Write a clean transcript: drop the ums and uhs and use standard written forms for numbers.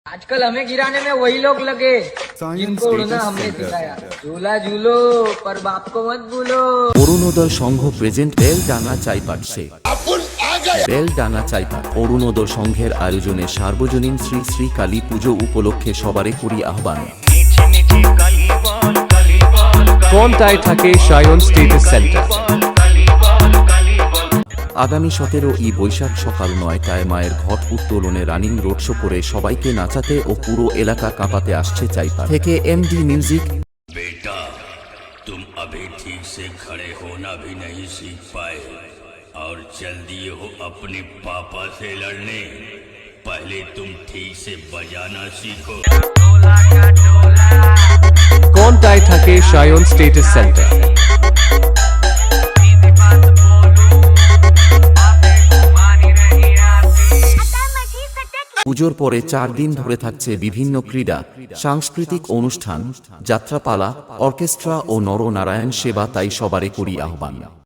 आजकल हमें गिराने में वही लोग लगे जिनको उड़ना हमने सिखाया। झूला झूलो पर बाप को मत भूलो। অরুণোদয় সংঘ প্রেজেন্ট বেলডাঙা চাইপাটসে বেলডাঙা চাইপাট অরুণোদয় সংঘের আয়োজনে সার্বজনীন শ্রী শ্রী কালী পুজো উপলক্ষে সবারে করি আহ্বান। কোনটায় থাকে সায়ন স্টেটাস সেন্টার। আগামী 17ই বৈশাখ সকাল 9টায় মায়ের ঘট উত্তোলনে রানিং রোড শো করে সবাইকে নাচাতে ও পুরো এলাকা কাঁপাতে আসছে চাইপাট থেকে এমডি মিউজিক। बेटा तुम अभी ठीक से खड़े होना भी नहीं सीख पाए और चल दिए हो अपने पापा से लड़ने। पहले तुम ठीक से बजाना सीखो। কোনটায় থাকে সায়ন স্টেটাস সেন্টার। পুজোর পরে 4 দিন ধরে থাকছে বিভিন্ন ক্রীড়া, সাংস্কৃতিক অনুষ্ঠান, যাত্রাপালা, অর্কেস্ট্রা ও নরনারায়ণ সেবা, তাই সবারে করি আহ্বান।